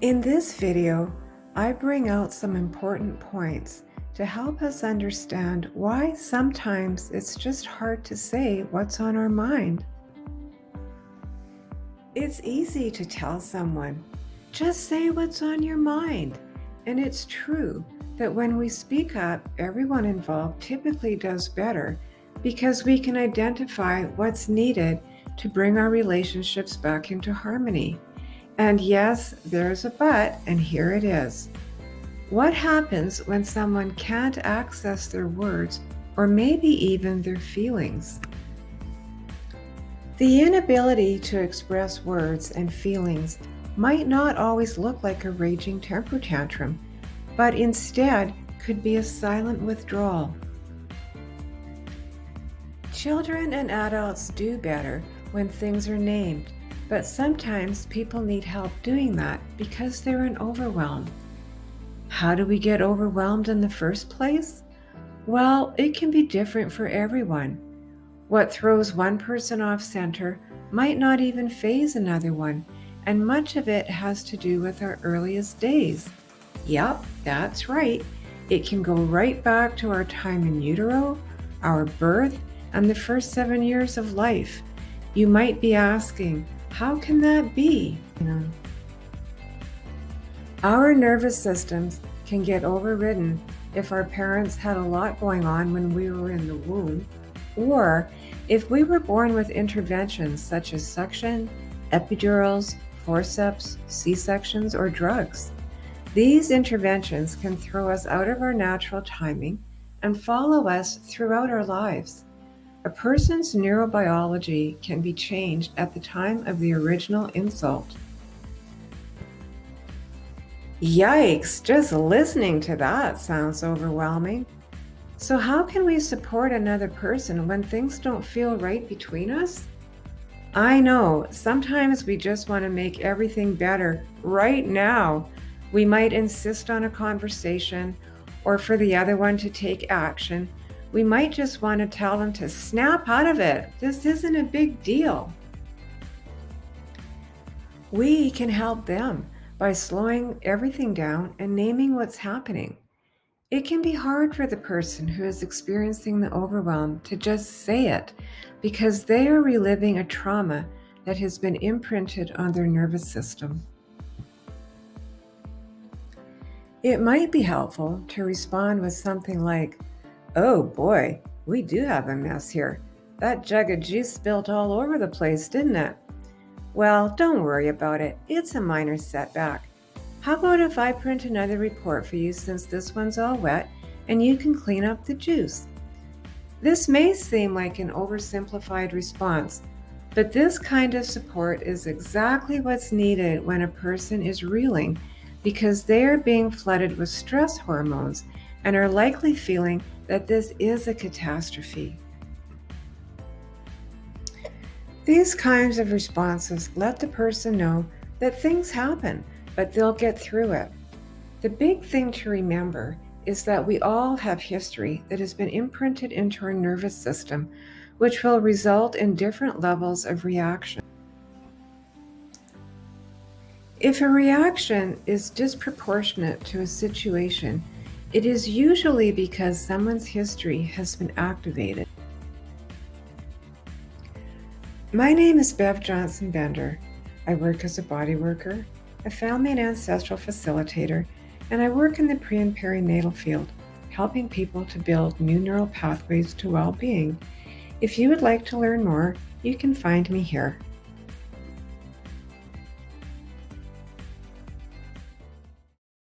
In this video, I bring out some important points to help us understand why sometimes it's just hard to say what's on our mind. It's easy to tell someone, just say what's on your mind. And it's true that when we speak up, everyone involved typically does better because we can identify what's needed to bring our relationships back into harmony. And yes, there's a but, and here it is. What happens when someone can't access their words or maybe even their feelings? The inability to express words and feelings might not always look like a raging temper tantrum, but instead could be a silent withdrawal. Children and adults do better when things are named, but sometimes people need help doing that because they're in overwhelm. How do we get overwhelmed in the first place? Well, it can be different for everyone. What throws one person off center might not even faze another one, and much of it has to do with our earliest days. Yep, that's right. It can go right back to our time in utero, our birth, and the first 7 years of life. You might be asking, how can that be? Our nervous systems can get overridden if our parents had a lot going on when we were in the womb, or if we were born with interventions such as suction, epidurals, forceps, C-sections, or drugs. These interventions can throw us out of our natural timing and follow us throughout our lives. A person's neurobiology can be changed at the time of the original insult. Yikes, just listening to that sounds overwhelming. So how can we support another person when things don't feel right between us? I know, sometimes we just want to make everything better right now. We might insist on a conversation or for the other one to take action. We might just want to tell them to snap out of it. This isn't a big deal. We can help them by slowing everything down and naming what's happening. It can be hard for the person who is experiencing the overwhelm to just say it because they are reliving a trauma that has been imprinted on their nervous system. It might be helpful to respond with something like, "Oh boy, we do have a mess here. That jug of juice spilt all over the place, didn't it? Well, don't worry about it. It's a minor setback. How about if I print another report for you since this one's all wet and you can clean up the juice?" This may seem like an oversimplified response, but this kind of support is exactly what's needed when a person is reeling because they are being flooded with stress hormones and are likely feeling that this is a catastrophe. These kinds of responses let the person know that things happen, but they'll get through it. The big thing to remember is that we all have history that has been imprinted into our nervous system, which will result in different levels of reaction. If a reaction is disproportionate to a situation, it is usually because someone's history has been activated. My name is Bev Johnson Bender. I work as a body worker, a family and ancestral facilitator, and I work in the pre and perinatal field, helping people to build new neural pathways to well-being. If you would like to learn more, you can find me here.